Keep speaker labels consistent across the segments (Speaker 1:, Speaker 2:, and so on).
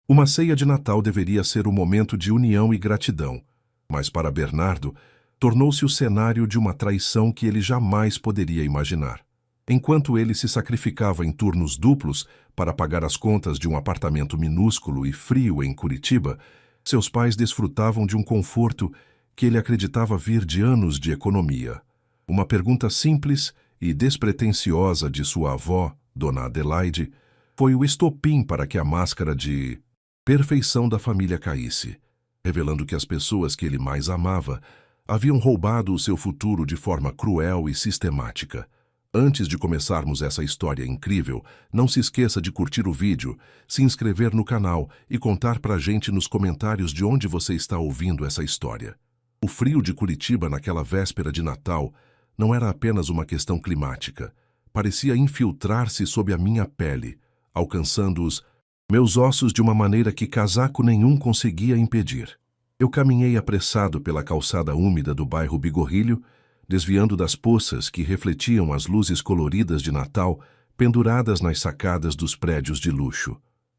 Speaker 1: Uma ceia de Natal deveria ser um momento de união e gratidão, mas para Bernardo, tornou-se o cenário de uma traição que ele jamais poderia imaginar. Enquanto ele se sacrificava em turnos duplos para pagar as contas de um apartamento minúsculo e frio em Curitiba, seus pais desfrutavam de um conforto que ele acreditava vir de anos de economia. Uma pergunta simples e despretensiosa de sua avó, Dona Adelaide, foi o estopim para que a máscara de perfeição da família caísse, revelando que as pessoas que ele mais amava haviam roubado o seu futuro de forma cruel e sistemática. Antes de começarmos essa história incrível, não se esqueça de curtir o vídeo, se inscrever no canal e contar pra gente nos comentários de onde você está ouvindo essa história. O frio de Curitiba naquela véspera de Natal não era apenas uma questão climática. Parecia infiltrar-se sob a minha pele, alcançando os meus ossos de uma maneira que casaco nenhum conseguia impedir. Eu caminhei apressado pela calçada úmida do bairro Bigorrilho, desviando das poças que refletiam as luzes coloridas de Natal penduradas nas sacadas dos prédios de luxo.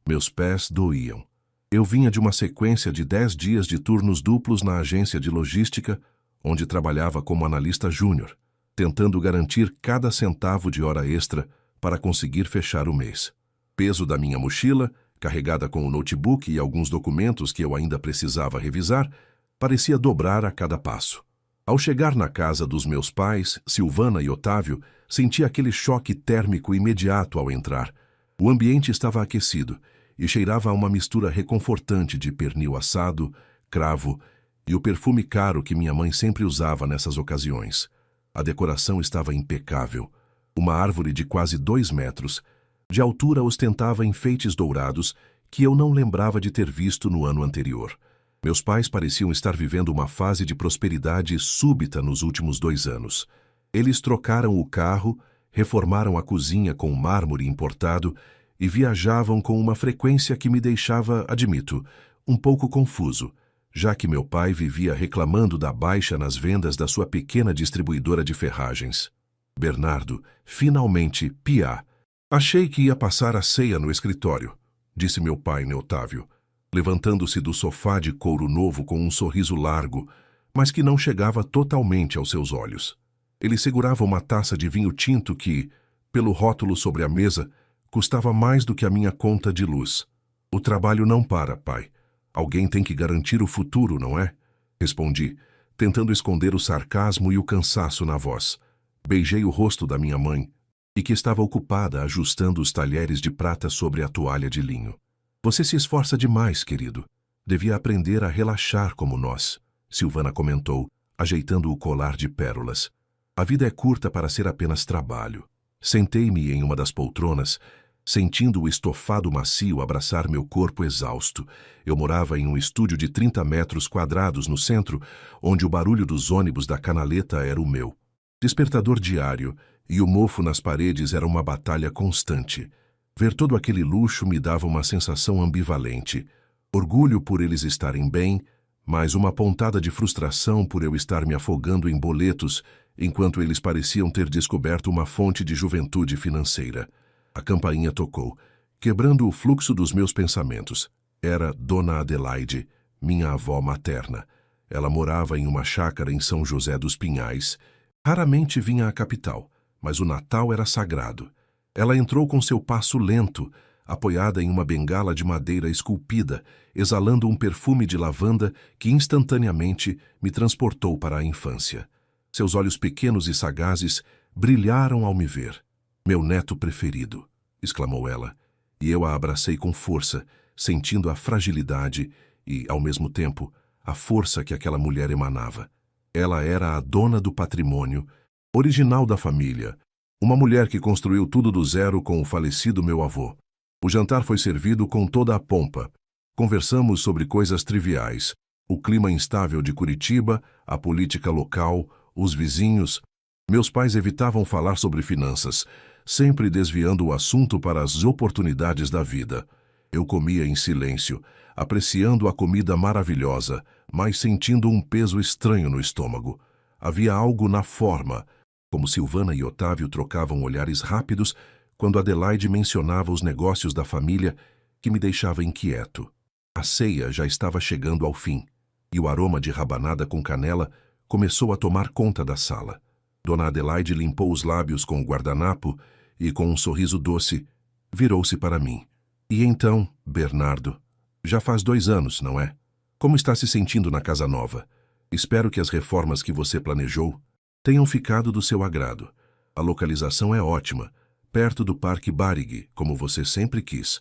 Speaker 1: Meus pés doíam. Eu vinha de uma sequência de 10 dias de turnos duplos na agência de logística, onde trabalhava como analista júnior, tentando garantir cada centavo de hora extra para conseguir fechar o mês. Peso da minha mochila, carregada com o notebook e alguns documentos que eu ainda precisava revisar, parecia dobrar a cada passo. Ao chegar na casa dos meus pais, Silvana e Otávio, senti aquele choque térmico imediato ao entrar. O ambiente estava aquecido e cheirava a uma mistura reconfortante de pernil assado, cravo e o perfume caro que minha mãe sempre usava nessas ocasiões. A decoração estava impecável. Uma árvore de quase 2 metros de altura ostentava enfeites dourados que eu não lembrava de ter visto no ano anterior. Meus pais pareciam estar vivendo uma fase de prosperidade súbita nos últimos 2 anos. Eles trocaram o carro, reformaram a cozinha com mármore importado e viajavam com uma frequência que me deixava, admito, um pouco confuso, já que meu pai vivia reclamando da baixa nas vendas da sua pequena distribuidora de ferragens. Bernardo, finalmente, piá. Achei que ia passar a ceia no escritório, disse meu pai, Otávio, levantando-se do sofá de couro novo com um sorriso largo, mas que não chegava totalmente aos seus olhos. Ele segurava uma taça de vinho tinto que, pelo rótulo sobre a mesa, custava mais do que a minha conta de luz. O trabalho não para, pai. Alguém tem que garantir o futuro, não é? Respondi, tentando esconder o sarcasmo e o cansaço na voz. Beijei o rosto da minha mãe, e que estava ocupada ajustando os talheres de prata sobre a toalha de linho. Você se esforça demais, querido. Devia aprender a relaxar como nós, Silvana comentou, ajeitando o colar de pérolas. A vida é curta para ser apenas trabalho. Sentei-me em uma das poltronas, sentindo o estofado macio abraçar meu corpo exausto. Eu morava em um estúdio de 30 metros quadrados no centro, onde o barulho dos ônibus da canaleta era o meu despertador diário, e o mofo nas paredes era uma batalha constante. Ver todo aquele luxo me dava uma sensação ambivalente. Orgulho por eles estarem bem, mas uma pontada de frustração por eu estar me afogando em boletos, enquanto eles pareciam ter descoberto uma fonte de juventude financeira. A campainha tocou, quebrando o fluxo dos meus pensamentos. Era Dona Adelaide, minha avó materna. Ela morava em uma chácara em São José dos Pinhais. Raramente vinha à capital, mas o Natal era sagrado. Ela entrou com seu passo lento, apoiada em uma bengala de madeira esculpida, exalando um perfume de lavanda que instantaneamente me transportou para a infância. Seus olhos pequenos e sagazes brilharam ao me ver. Meu neto preferido, exclamou ela, e eu a abracei com força, sentindo a fragilidade e, ao mesmo tempo, a força que aquela mulher emanava. Ela era a dona do patrimônio, original da família, uma mulher que construiu tudo do zero com o falecido meu avô. O jantar foi servido com toda a pompa. Conversamos sobre coisas triviais, o clima instável de Curitiba, a política local, os vizinhos. Meus pais evitavam falar sobre finanças, sempre desviando o assunto para as oportunidades da vida. Eu comia em silêncio, apreciando a comida maravilhosa, mas sentindo um peso estranho no estômago. Havia algo na forma, como Silvana e Otávio trocavam olhares rápidos quando Adelaide mencionava os negócios da família, que me deixava inquieto. A ceia já estava chegando ao fim, e o aroma de rabanada com canela começou a tomar conta da sala. Dona Adelaide limpou os lábios com o guardanapo e, com um sorriso doce, virou-se para mim. E então, Bernardo, já faz 2 anos, não é? Como está se sentindo na casa nova? Espero que as reformas que você planejou tenham ficado do seu agrado. A localização é ótima, perto do Parque Barigui, como você sempre quis.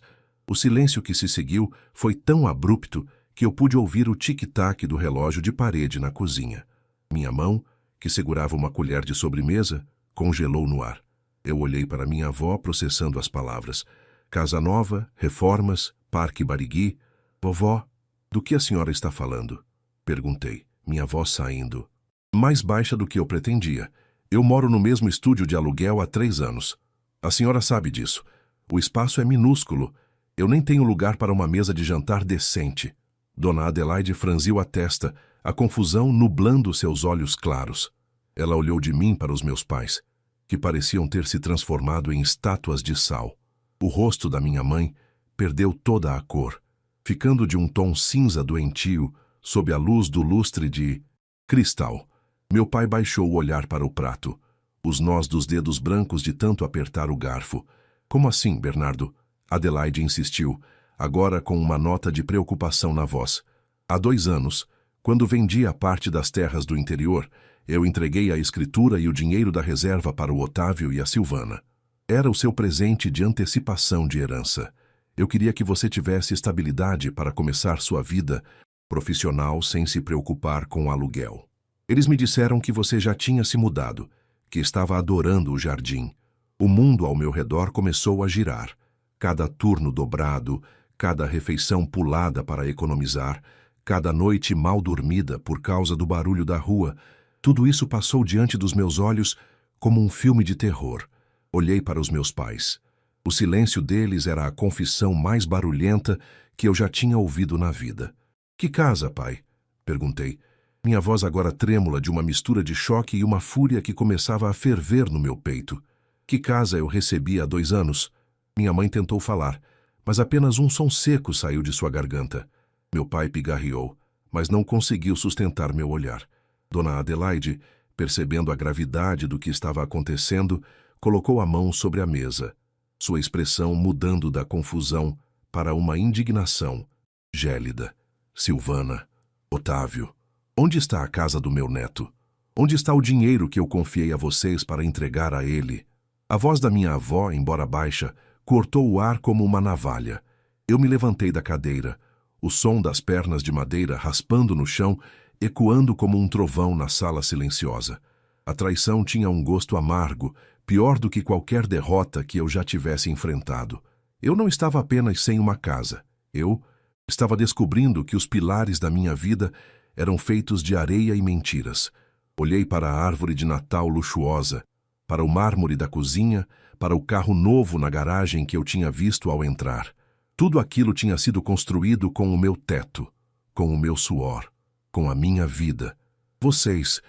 Speaker 1: O silêncio que se seguiu foi tão abrupto que eu pude ouvir o tic-tac do relógio de parede na cozinha. Minha mão, que segurava uma colher de sobremesa, congelou no ar. Eu olhei para minha avó processando as palavras. Casa nova, reformas, Parque Barigui. Vovó, do que a senhora está falando? Perguntei, minha avó saindo. Mais baixa do que eu pretendia. Eu moro no mesmo estúdio de aluguel há 3 anos. A senhora sabe disso. O espaço é minúsculo. Eu nem tenho lugar para uma mesa de jantar decente. Dona Adelaide franziu a testa, a confusão nublando seus olhos claros. Ela olhou de mim para os meus pais, que pareciam ter se transformado em estátuas de sal. O rosto da minha mãe perdeu toda a cor, ficando de um tom cinza doentio sob a luz do lustre de cristal. Meu pai baixou o olhar para o prato, os nós dos dedos brancos de tanto apertar o garfo. Como assim, Bernardo? Adelaide insistiu, agora com uma nota de preocupação na voz. Há 2 anos, quando vendi a parte das terras do interior, eu entreguei a escritura e o dinheiro da reserva para o Otávio e a Silvana. Era o seu presente de antecipação de herança. Eu queria que você tivesse estabilidade para começar sua vida profissional sem se preocupar com o aluguel. Eles me disseram que você já tinha se mudado, que estava adorando o jardim. O mundo ao meu redor começou a girar. Cada turno dobrado, cada refeição pulada para economizar, cada noite mal dormida por causa do barulho da rua, tudo isso passou diante dos meus olhos como um filme de terror. Olhei para os meus pais. O silêncio deles era a confissão mais barulhenta que eu já tinha ouvido na vida. Que casa, pai? Perguntei. Minha voz agora trêmula de uma mistura de choque e uma fúria que começava a ferver no meu peito. Que casa eu recebi há 2 anos? Minha mãe tentou falar, mas apenas um som seco saiu de sua garganta. Meu pai pigarreou, mas não conseguiu sustentar meu olhar. Dona Adelaide, percebendo a gravidade do que estava acontecendo, colocou a mão sobre a mesa, sua expressão mudando da confusão para uma indignação gélida. Silvana, Otávio, onde está a casa do meu neto? Onde está o dinheiro que eu confiei a vocês para entregar a ele? A voz da minha avó, embora baixa, cortou o ar como uma navalha. Eu me levantei da cadeira, o som das pernas de madeira raspando no chão, ecoando como um trovão na sala silenciosa. A traição tinha um gosto amargo, pior do que qualquer derrota que eu já tivesse enfrentado. Eu não estava apenas sem uma casa. Eu estava descobrindo que os pilares da minha vida eram feitos de areia e mentiras. Olhei para a árvore de Natal luxuosa, para o mármore da cozinha, para o carro novo na garagem que eu tinha visto ao entrar. Tudo aquilo tinha sido construído com o meu teto, com o meu suor, com a minha vida. Vocês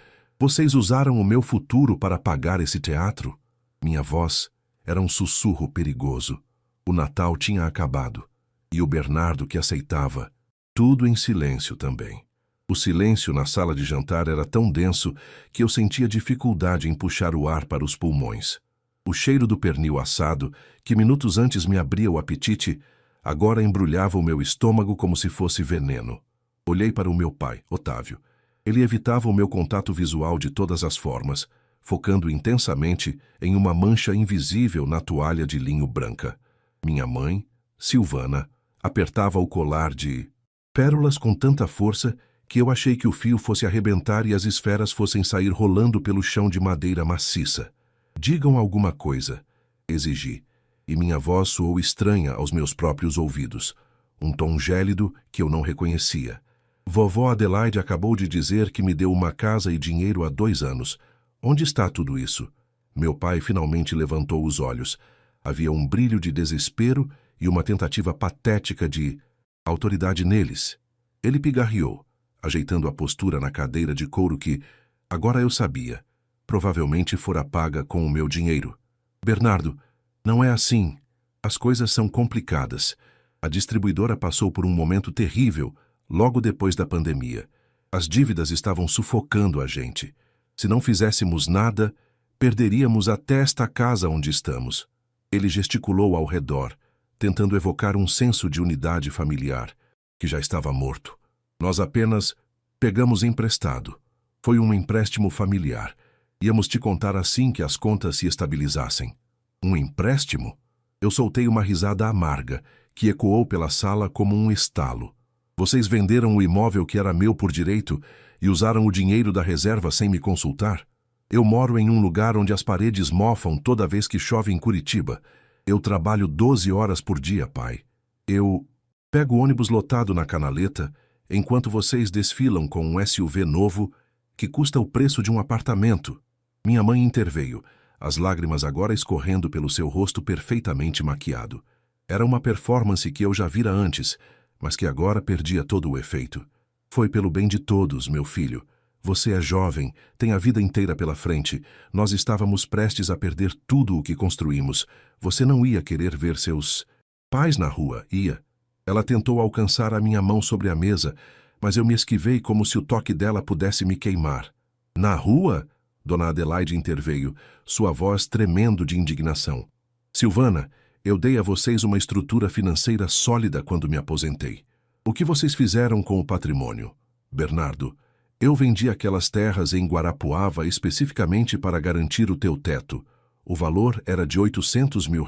Speaker 1: usaram o meu futuro para pagar esse teatro? Minha voz era um sussurro perigoso. O Natal tinha acabado, e o Bernardo que aceitava, tudo em silêncio também. O silêncio na sala de jantar era tão denso que eu sentia dificuldade em puxar o ar para os pulmões. O cheiro do pernil assado, que minutos antes me abria o apetite, agora embrulhava o meu estômago como se fosse veneno. Olhei para o meu pai, Otávio. Ele evitava o meu contato visual de todas as formas, focando intensamente em uma mancha invisível na toalha de linho branca. Minha mãe, Silvana, apertava o colar de pérolas com tanta força que eu achei que o fio fosse arrebentar e as esferas fossem sair rolando pelo chão de madeira maciça. Digam alguma coisa, exigi, e minha voz soou estranha aos meus próprios ouvidos, um tom gélido que eu não reconhecia. Vovó Adelaide acabou de dizer que me deu uma casa e dinheiro há 2 anos. Onde está tudo isso? Meu pai finalmente levantou os olhos. Havia um brilho de desespero e uma tentativa patética de autoridade neles. Ele pigarreou, ajeitando a postura na cadeira de couro que, agora eu sabia, provavelmente fora paga com o meu dinheiro. Bernardo, não é assim. As coisas são complicadas. A distribuidora passou por um momento terrível logo depois da pandemia. As dívidas estavam sufocando a gente. Se não fizéssemos nada, perderíamos até esta casa onde estamos. Ele gesticulou ao redor, tentando evocar um senso de unidade familiar, que já estava morto. Nós apenas pegamos emprestado. Foi um empréstimo familiar. Íamos te contar assim que as contas se estabilizassem. Um empréstimo? Eu soltei uma risada amarga, que ecoou pela sala como um estalo. Vocês venderam o imóvel que era meu por direito e usaram o dinheiro da reserva sem me consultar? Eu moro em um lugar onde as paredes mofam toda vez que chove em Curitiba. Eu trabalho 12 horas por dia, pai. Eu pego o ônibus lotado na canaleta, enquanto vocês desfilam com um SUV novo que custa o preço de um apartamento. Minha mãe interveio, as lágrimas agora escorrendo pelo seu rosto perfeitamente maquiado. Era uma performance que eu já vira antes, mas que agora perdia todo o efeito. Foi pelo bem de todos, meu filho. Você é jovem, tem a vida inteira pela frente. Nós estávamos prestes a perder tudo o que construímos. Você não ia querer ver seus pais na rua, ia? Ela tentou alcançar a minha mão sobre a mesa, mas eu me esquivei como se o toque dela pudesse me queimar. Na rua? Dona Adelaide interveio, sua voz tremendo de indignação. Silvana, eu dei a vocês uma estrutura financeira sólida quando me aposentei. O que vocês fizeram com o patrimônio? Bernardo, eu vendi aquelas terras em Guarapuava especificamente para garantir o teu teto. O valor era de R$ 800 mil,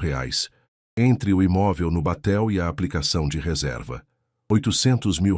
Speaker 1: entre o imóvel no Batel e a aplicação de reserva. R$ 800 mil.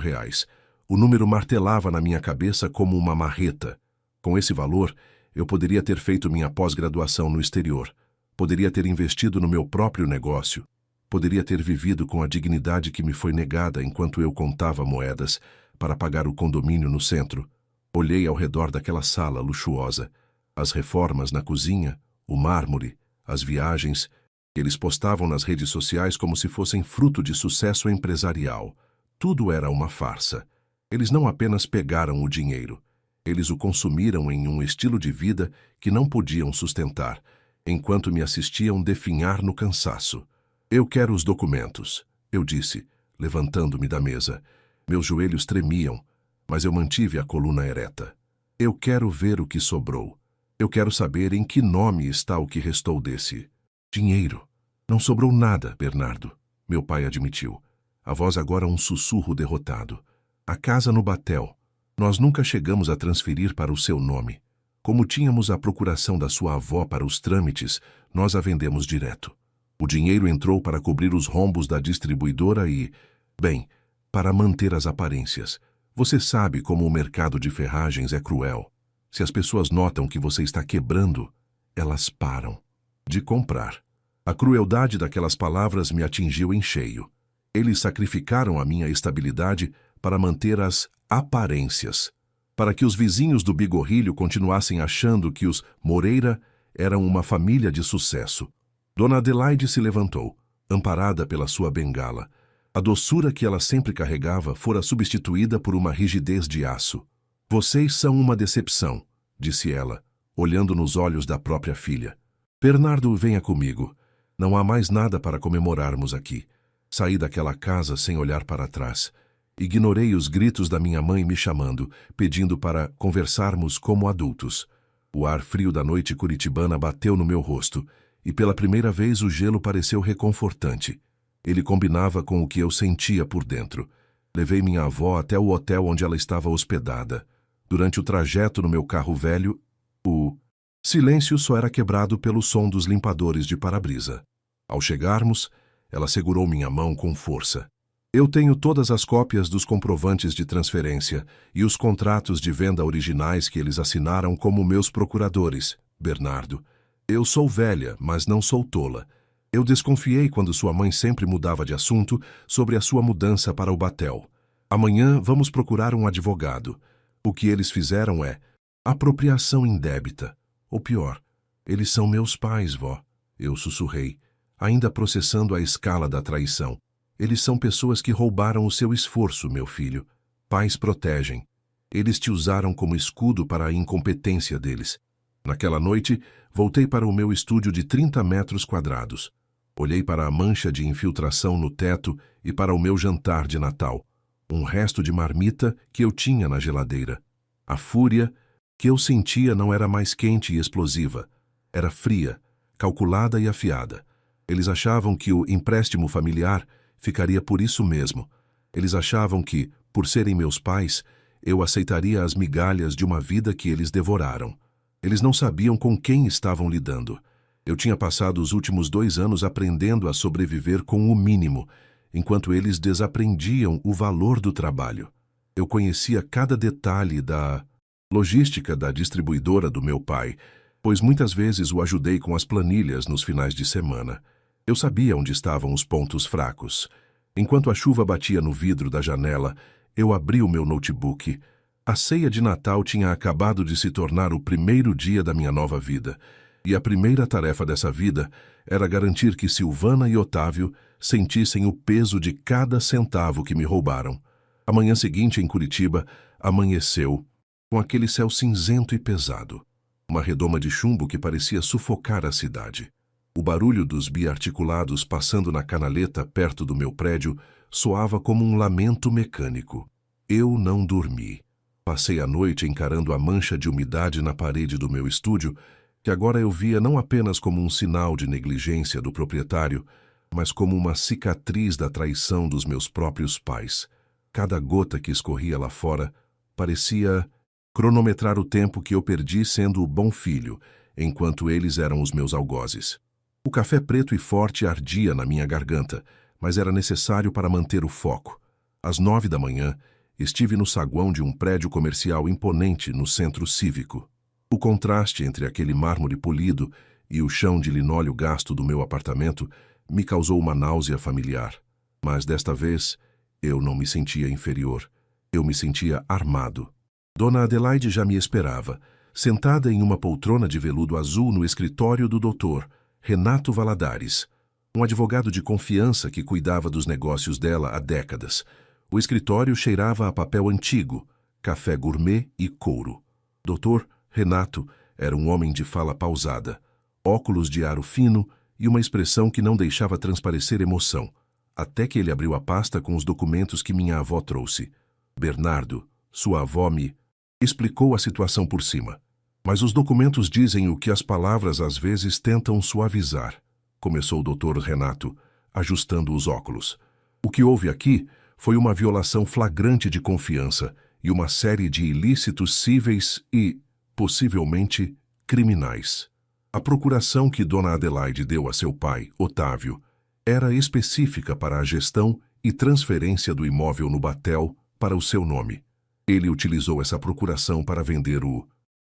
Speaker 1: O número martelava na minha cabeça como uma marreta. Com esse valor, eu poderia ter feito minha pós-graduação no exterior. Poderia ter investido no meu próprio negócio. Poderia ter vivido com a dignidade que me foi negada enquanto eu contava moedas para pagar o condomínio no centro. Olhei ao redor daquela sala luxuosa. As reformas na cozinha, o mármore, as viagens. Eles postavam nas redes sociais como se fossem fruto de sucesso empresarial. Tudo era uma farsa. Eles não apenas pegaram o dinheiro. Eles o consumiram em um estilo de vida que não podiam sustentar, enquanto me assistiam definhar no cansaço. Eu quero os documentos, eu disse, levantando-me da mesa. Meus joelhos tremiam, mas eu mantive a coluna ereta. Eu quero ver o que sobrou. Eu quero saber em que nome está o que restou desse dinheiro. Não sobrou nada, Bernardo, meu pai admitiu. A voz agora um sussurro derrotado. A casa no Batel. Nós nunca chegamos a transferir para o seu nome. Como tínhamos a procuração da sua avó para os trâmites, nós a vendemos direto. O dinheiro entrou para cobrir os rombos da distribuidora e, bem, para manter as aparências. Você sabe como o mercado de ferragens é cruel. Se as pessoas notam que você está quebrando, elas param de comprar. A crueldade daquelas palavras me atingiu em cheio. Eles sacrificaram a minha estabilidade para manter as aparências, para que os vizinhos do Bigorrilho continuassem achando que os Moreira eram uma família de sucesso. Dona Adelaide se levantou, amparada pela sua bengala. A doçura que ela sempre carregava fora substituída por uma rigidez de aço. Vocês são uma decepção, disse ela, olhando nos olhos da própria filha. Bernardo, venha comigo. Não há mais nada para comemorarmos aqui. Saí daquela casa sem olhar para trás. Ignorei os gritos da minha mãe me chamando, pedindo para conversarmos como adultos. O ar frio da noite curitibana bateu no meu rosto, e pela primeira vez o gelo pareceu reconfortante. Ele combinava com o que eu sentia por dentro. Levei minha avó até o hotel onde ela estava hospedada. Durante o trajeto no meu carro velho, o silêncio só era quebrado pelo som dos limpadores de para-brisa. Ao chegarmos, ela segurou minha mão com força. Eu tenho todas as cópias dos comprovantes de transferência e os contratos de venda originais que eles assinaram como meus procuradores, Bernardo. Eu sou velha, mas não sou tola. Eu desconfiei quando sua mãe sempre mudava de assunto sobre a sua mudança para o Batel. Amanhã vamos procurar um advogado. O que eles fizeram é apropriação indébita. Ou pior, eles são meus pais, vó. Eu sussurrei, ainda processando a escala da traição. Eles são pessoas que roubaram o seu esforço, meu filho. Pais protegem. Eles te usaram como escudo para a incompetência deles. Naquela noite, voltei para o meu estúdio de 30 metros quadrados. Olhei para a mancha de infiltração no teto e para o meu jantar de Natal, um resto de marmita que eu tinha na geladeira. A fúria que eu sentia não era mais quente e explosiva, era fria, calculada e afiada. Eles achavam que o empréstimo familiar ficaria por isso mesmo. Eles achavam que, por serem meus pais, eu aceitaria as migalhas de uma vida que eles devoraram. Eles não sabiam com quem estavam lidando. Eu tinha passado os últimos 2 anos aprendendo a sobreviver com o mínimo, enquanto eles desaprendiam o valor do trabalho. Eu conhecia cada detalhe da logística da distribuidora do meu pai, pois muitas vezes o ajudei com as planilhas nos finais de semana. Eu sabia onde estavam os pontos fracos. Enquanto a chuva batia no vidro da janela, eu abri o meu notebook. A ceia de Natal tinha acabado de se tornar o primeiro dia da minha nova vida, e a primeira tarefa dessa vida era garantir que Silvana e Otávio sentissem o peso de cada centavo que me roubaram. A manhã seguinte, em Curitiba, amanheceu com aquele céu cinzento e pesado, uma redoma de chumbo que parecia sufocar a cidade. O barulho dos biarticulados passando na canaleta perto do meu prédio soava como um lamento mecânico. Eu não dormi. Passei a noite encarando a mancha de umidade na parede do meu estúdio, que agora eu via não apenas como um sinal de negligência do proprietário, mas como uma cicatriz da traição dos meus próprios pais. Cada gota que escorria lá fora parecia cronometrar o tempo que eu perdi sendo o bom filho, enquanto eles eram os meus algozes. O café preto e forte ardia na minha garganta, mas era necessário para manter o foco. Às 9 da manhã, estive no saguão de um prédio comercial imponente no centro cívico. O contraste entre aquele mármore polido e o chão de linóleo gasto do meu apartamento me causou uma náusea familiar. Mas desta vez, eu não me sentia inferior. Eu me sentia armado. Dona Adelaide já me esperava, sentada em uma poltrona de veludo azul no escritório do doutor Renato Valadares, um advogado de confiança que cuidava dos negócios dela há décadas. O escritório cheirava a papel antigo, café gourmet e couro. Doutor Renato era um homem de fala pausada, óculos de aro fino e uma expressão que não deixava transparecer emoção, até que ele abriu a pasta com os documentos que minha avó trouxe. Bernardo, sua avó, me explicou a situação por cima. Mas os documentos dizem o que as palavras às vezes tentam suavizar, começou o doutor Renato, ajustando os óculos. O que houve aqui foi uma violação flagrante de confiança e uma série de ilícitos cíveis e, possivelmente, criminais. A procuração que Dona Adelaide deu a seu pai, Otávio, era específica para a gestão e transferência do imóvel no Batel para o seu nome. Ele utilizou essa procuração para vender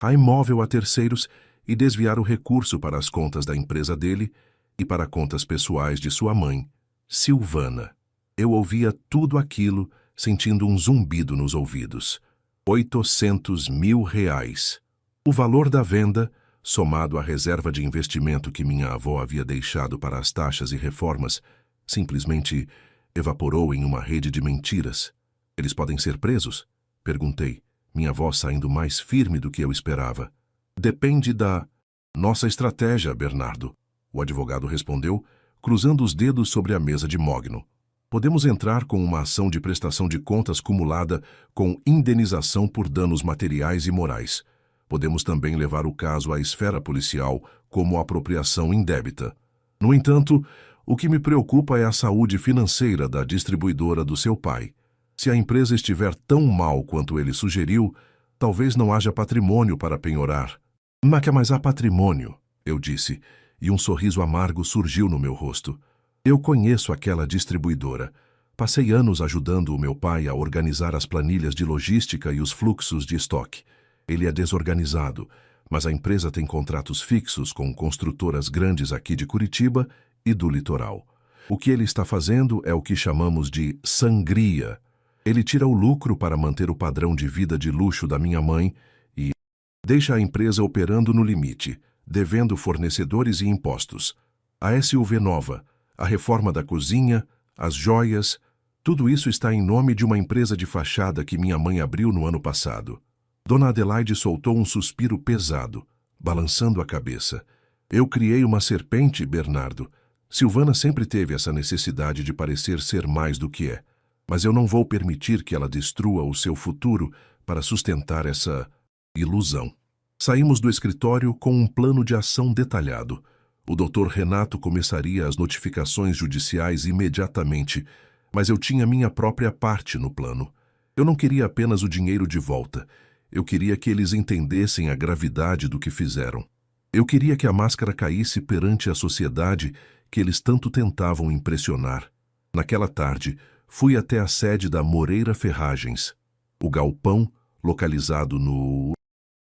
Speaker 1: a imóvel a terceiros e desviar o recurso para as contas da empresa dele e para contas pessoais de sua mãe, Silvana. Eu ouvia tudo aquilo, sentindo um zumbido nos ouvidos. R$ 800 mil. O valor da venda, somado à reserva de investimento que minha avó havia deixado para as taxas e reformas, simplesmente evaporou em uma rede de mentiras. Eles podem ser presos? Perguntei, minha avó saindo mais firme do que eu esperava. Depende da nossa estratégia, Bernardo, o advogado respondeu, cruzando os dedos sobre a mesa de mogno. Podemos entrar com uma ação de prestação de contas cumulada com indenização por danos materiais e morais. Podemos também levar o caso à esfera policial como apropriação indébita. No entanto, o que me preocupa é a saúde financeira da distribuidora do seu pai. Se a empresa estiver tão mal quanto ele sugeriu, talvez não haja patrimônio para penhorar. Mas há patrimônio, eu disse, e um sorriso amargo surgiu no meu rosto. Eu conheço aquela distribuidora. Passei anos ajudando o meu pai a organizar as planilhas de logística e os fluxos de estoque. Ele é desorganizado, mas a empresa tem contratos fixos com construtoras grandes aqui de Curitiba e do litoral. O que ele está fazendo é o que chamamos de sangria. Ele tira o lucro para manter o padrão de vida de luxo da minha mãe e deixa a empresa operando no limite, devendo fornecedores e impostos. A SUV nova, a reforma da cozinha, as joias, tudo isso está em nome de uma empresa de fachada que minha mãe abriu no ano passado. Dona Adelaide soltou um suspiro pesado, balançando a cabeça. Eu criei uma serpente, Bernardo. Silvana sempre teve essa necessidade de parecer ser mais do que é, mas eu não vou permitir que ela destrua o seu futuro para sustentar essa ilusão. Saímos do escritório com um plano de ação detalhado. O Dr. Renato começaria as notificações judiciais imediatamente, mas eu tinha minha própria parte no plano. Eu não queria apenas o dinheiro de volta. Eu queria que eles entendessem a gravidade do que fizeram. Eu queria que a máscara caísse perante a sociedade que eles tanto tentavam impressionar. Naquela tarde, fui até a sede da Moreira Ferragens. O galpão, localizado no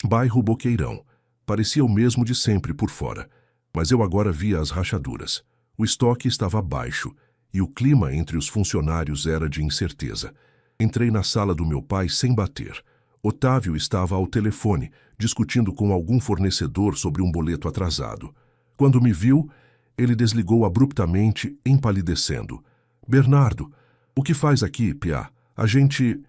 Speaker 1: bairro Boqueirão, parecia o mesmo de sempre por fora, mas eu agora via as rachaduras. O estoque estava baixo e o clima entre os funcionários era de incerteza. Entrei na sala do meu pai sem bater. Otávio estava ao telefone, discutindo com algum fornecedor sobre um boleto atrasado. Quando me viu, ele desligou abruptamente, empalidecendo. Bernardo, o que faz aqui, piá? A gente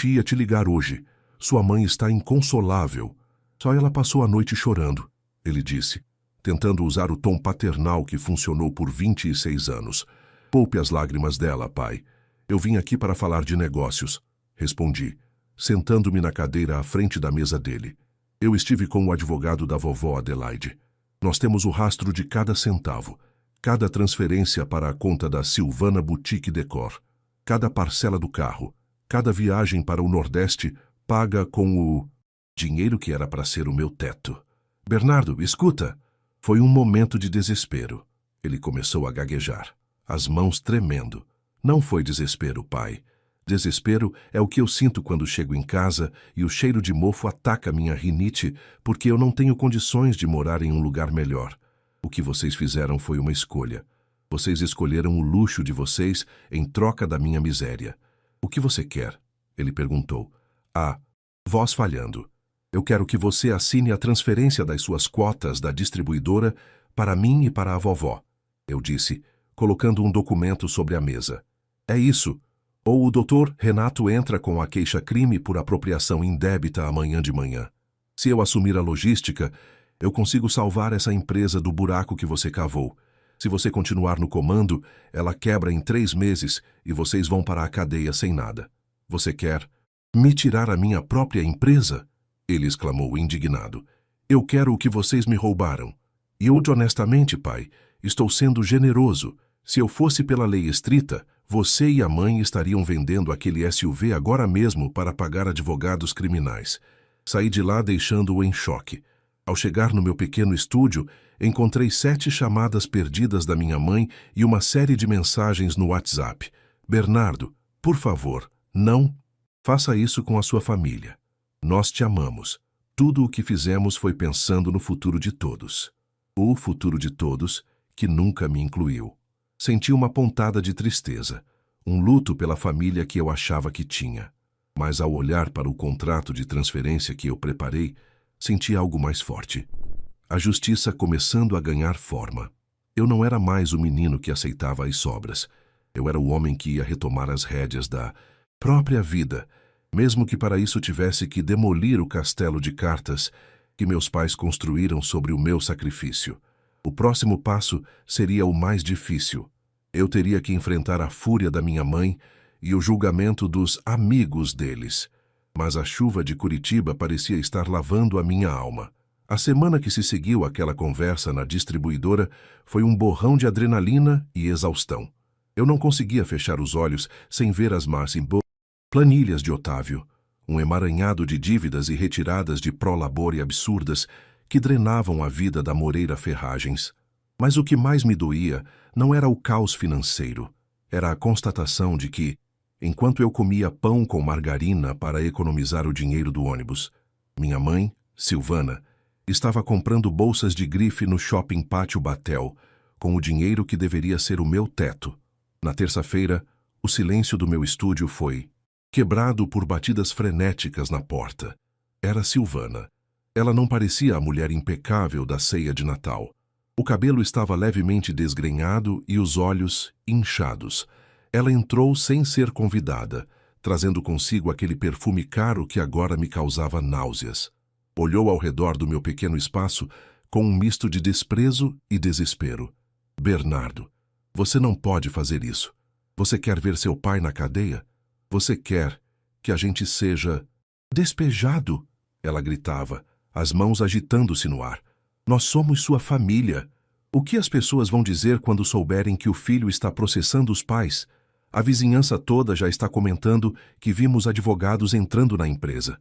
Speaker 1: ia te ligar hoje. Sua mãe está inconsolável. Só ela passou a noite chorando, ele disse, tentando usar o tom paternal que funcionou por 26 anos. Poupe as lágrimas dela, pai. Eu vim aqui para falar de negócios, respondi, sentando-me na cadeira à frente da mesa dele. Eu estive com o advogado da vovó Adelaide. Nós temos o rastro de cada centavo, cada transferência para a conta da Silvana Boutique Decor, cada parcela do carro, cada viagem para o Nordeste paga com o dinheiro que era para ser o meu teto. Bernardo, escuta! Foi um momento de desespero. Ele começou a gaguejar, as mãos tremendo. Não foi desespero, pai. Desespero é o que eu sinto quando chego em casa e o cheiro de mofo ataca minha rinite porque eu não tenho condições de morar em um lugar melhor. O que vocês fizeram foi uma escolha. Vocês escolheram o luxo de vocês em troca da minha miséria. O que você quer? Ele perguntou. Voz falhando. Eu quero que você assine a transferência das suas cotas da distribuidora para mim e para a vovó. Eu disse, colocando um documento sobre a mesa. É isso. Ou o Dr. Renato entra com a queixa-crime por apropriação indébita amanhã de manhã. Se eu assumir a logística, eu consigo salvar essa empresa do buraco que você cavou. Se você continuar no comando, ela quebra em 3 meses e vocês vão para a cadeia sem nada. Você quer me tirar a minha própria empresa? Ele exclamou indignado. Eu quero o que vocês me roubaram. E eu, honestamente, pai, estou sendo generoso. Se eu fosse pela lei estrita, você e a mãe estariam vendendo aquele SUV agora mesmo para pagar advogados criminais. Saí de lá deixando-o em choque. Ao chegar no meu pequeno estúdio, encontrei 7 chamadas perdidas da minha mãe e uma série de mensagens no WhatsApp. Bernardo, por favor, não faça isso com a sua família. Nós te amamos. Tudo o que fizemos foi pensando no futuro de todos. O futuro de todos, que nunca me incluiu. Senti uma pontada de tristeza, um luto pela família que eu achava que tinha. Mas ao olhar para o contrato de transferência que eu preparei, senti algo mais forte. A justiça começando a ganhar forma. Eu não era mais o menino que aceitava as sobras. Eu era o homem que ia retomar as rédeas da própria vida, mesmo que para isso tivesse que demolir o castelo de cartas que meus pais construíram sobre o meu sacrifício. O próximo passo seria o mais difícil. Eu teria que enfrentar a fúria da minha mãe e o julgamento dos amigos deles. Mas a chuva de Curitiba parecia estar lavando a minha alma. A semana que se seguiu àquela conversa na distribuidora foi um borrão de adrenalina e exaustão. Eu não conseguia fechar os olhos sem ver as más planilhas de Otávio, um emaranhado de dívidas e retiradas de prolabore absurdas que drenavam a vida da Moreira Ferragens. Mas o que mais me doía não era o caos financeiro, era a constatação de que, enquanto eu comia pão com margarina para economizar o dinheiro do ônibus, minha mãe, Silvana, estava comprando bolsas de grife no shopping Pátio Batel, com o dinheiro que deveria ser o meu teto. Na terça-feira, o silêncio do meu estúdio foi quebrado por batidas frenéticas na porta. Era Silvana. Ela não parecia a mulher impecável da ceia de Natal. O cabelo estava levemente desgrenhado e os olhos inchados. Ela entrou sem ser convidada, trazendo consigo aquele perfume caro que agora me causava náuseas. Olhou ao redor do meu pequeno espaço com um misto de desprezo e desespero. Bernardo, você não pode fazer isso. Você quer ver seu pai na cadeia? Você quer que a gente seja despejado? Ela gritava, as mãos agitando-se no ar. Nós somos sua família. O que as pessoas vão dizer quando souberem que o filho está processando os pais? A vizinhança toda já está comentando que vimos advogados entrando na empresa.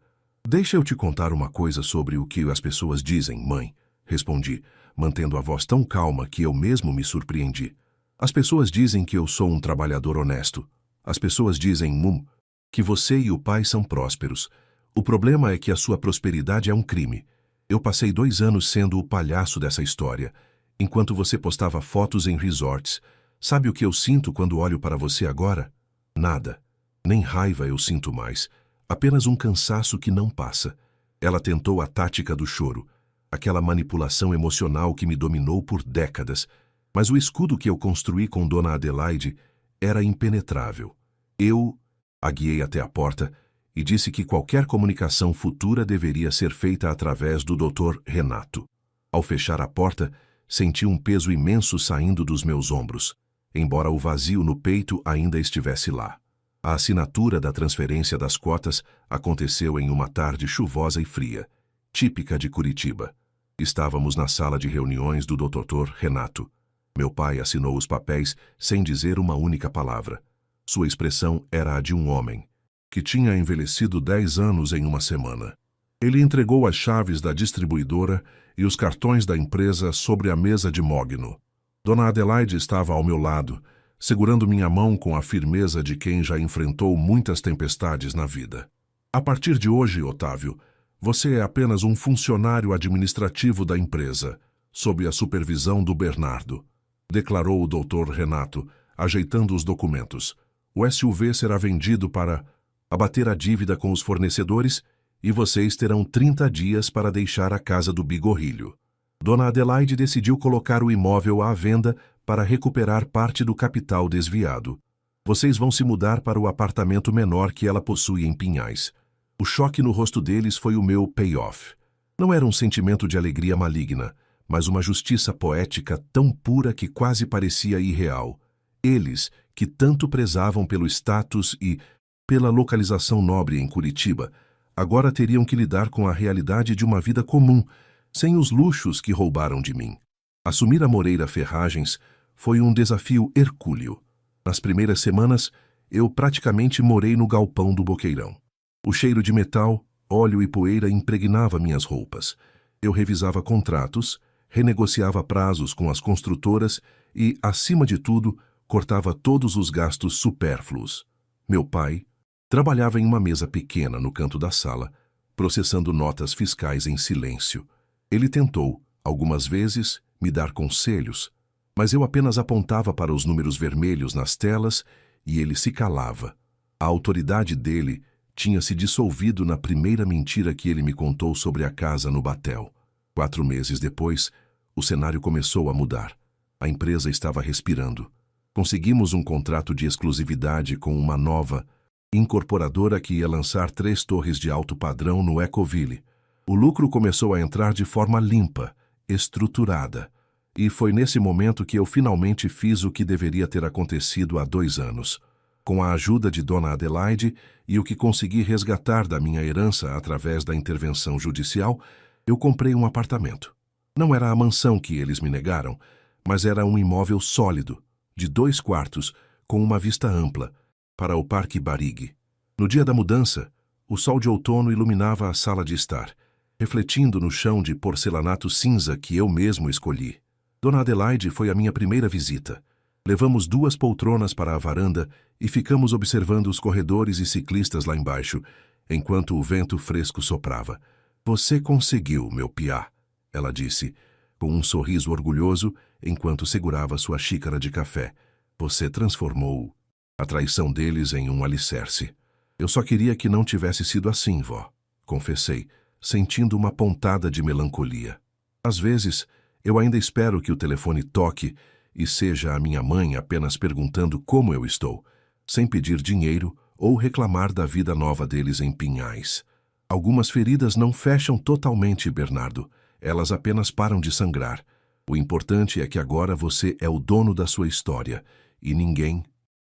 Speaker 1: Deixa eu te contar uma coisa sobre o que as pessoas dizem, mãe, respondi, mantendo a voz tão calma que eu mesmo me surpreendi. As pessoas dizem que eu sou um trabalhador honesto. As pessoas dizem, que você e o pai são prósperos. O problema é que a sua prosperidade é um crime. Eu passei 2 anos sendo o palhaço dessa história, enquanto você postava fotos em resorts. Sabe o que eu sinto quando olho para você agora? Nada. Nem raiva eu sinto mais. Apenas um cansaço que não passa. Ela tentou a tática do choro, aquela manipulação emocional que me dominou por décadas, mas o escudo que eu construí com Dona Adelaide era impenetrável. Eu a guiei até a porta e disse que qualquer comunicação futura deveria ser feita através do Dr. Renato. Ao fechar a porta, senti um peso imenso saindo dos meus ombros, embora o vazio no peito ainda estivesse lá. A assinatura da transferência das cotas aconteceu em uma tarde chuvosa e fria, típica de Curitiba. Estávamos na sala de reuniões do Dr. Renato. Meu pai assinou os papéis sem dizer uma única palavra. Sua expressão era a de um homem que tinha envelhecido 10 anos em uma semana. Ele entregou as chaves da distribuidora e os cartões da empresa sobre a mesa de mogno. Dona Adelaide estava ao meu lado, segurando minha mão com a firmeza de quem já enfrentou muitas tempestades na vida. A partir de hoje, Otávio, você é apenas um funcionário administrativo da empresa, sob a supervisão do Bernardo, declarou o Dr. Renato, ajeitando os documentos. O SUV será vendido para abater a dívida com os fornecedores e vocês terão 30 dias para deixar a casa do Bigorrilho. Dona Adelaide decidiu colocar o imóvel à venda para recuperar parte do capital desviado. Vocês vão se mudar para o apartamento menor que ela possui em Pinhais. O choque no rosto deles foi o meu payoff. Não era um sentimento de alegria maligna, mas uma justiça poética tão pura que quase parecia irreal. Eles, que tanto prezavam pelo status e pela localização nobre em Curitiba, agora teriam que lidar com a realidade de uma vida comum, sem os luxos que roubaram de mim. Assumir a Moreira Ferragens foi um desafio hercúleo. Nas primeiras semanas, eu praticamente morei no galpão do Boqueirão. O cheiro de metal, óleo e poeira impregnava minhas roupas. Eu revisava contratos, renegociava prazos com as construtoras e, acima de tudo, cortava todos os gastos supérfluos. Meu pai trabalhava em uma mesa pequena no canto da sala, processando notas fiscais em silêncio. Ele tentou, algumas vezes, me dar conselhos, mas eu apenas apontava para os números vermelhos nas telas e ele se calava. A autoridade dele tinha se dissolvido na primeira mentira que ele me contou sobre a casa no Batel. 4 meses depois, o cenário começou a mudar. A empresa estava respirando. Conseguimos um contrato de exclusividade com uma nova incorporadora que ia lançar 3 torres de alto padrão no Ecoville. O lucro começou a entrar de forma limpa, estruturada. E foi nesse momento que eu finalmente fiz o que deveria ter acontecido há 2 anos. Com a ajuda de Dona Adelaide e o que consegui resgatar da minha herança através da intervenção judicial, eu comprei um apartamento. Não era a mansão que eles me negaram, mas era um imóvel sólido, de 2 quartos, com uma vista ampla, para o Parque Barigui. No dia da mudança, o sol de outono iluminava a sala de estar, refletindo no chão de porcelanato cinza que eu mesmo escolhi. Dona Adelaide foi a minha primeira visita. Levamos 2 poltronas para a varanda e ficamos observando os corredores e ciclistas lá embaixo, enquanto o vento fresco soprava. Você conseguiu, meu piá, ela disse, com um sorriso orgulhoso, enquanto segurava sua xícara de café. Você transformou a traição deles em um alicerce. Eu só queria que não tivesse sido assim, vó, confessei, sentindo uma pontada de melancolia. Às vezes, eu ainda espero que o telefone toque e seja a minha mãe apenas perguntando como eu estou, sem pedir dinheiro ou reclamar da vida nova deles em Pinhais. Algumas feridas não fecham totalmente, Bernardo. Elas apenas param de sangrar. O importante é que agora você é o dono da sua história e ninguém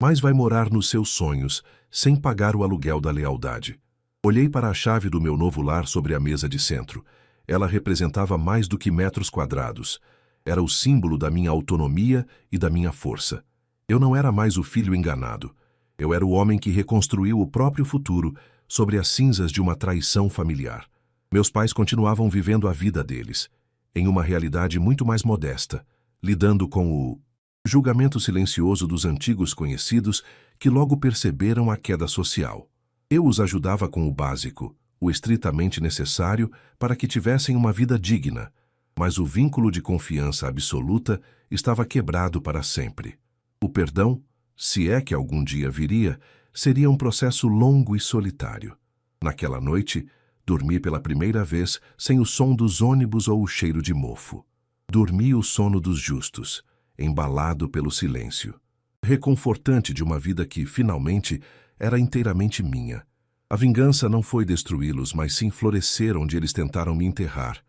Speaker 1: mais vai morar nos seus sonhos sem pagar o aluguel da lealdade. Olhei para a chave do meu novo lar sobre a mesa de centro. Ela representava mais do que metros quadrados. Era o símbolo da minha autonomia e da minha força. Eu não era mais o filho enganado. Eu era o homem que reconstruiu o próprio futuro sobre as cinzas de uma traição familiar. Meus pais continuavam vivendo a vida deles, em uma realidade muito mais modesta, lidando com o julgamento silencioso dos antigos conhecidos que logo perceberam a queda social. Eu os ajudava com o básico, o estritamente necessário para que tivessem uma vida digna, mas o vínculo de confiança absoluta estava quebrado para sempre. O perdão, se é que algum dia viria, seria um processo longo e solitário. Naquela noite, dormi pela primeira vez sem o som dos ônibus ou o cheiro de mofo. Dormi o sono dos justos, embalado pelo silêncio. Reconfortante de uma vida que, finalmente, era inteiramente minha. A vingança não foi destruí-los, mas sim florescer onde eles tentaram me enterrar.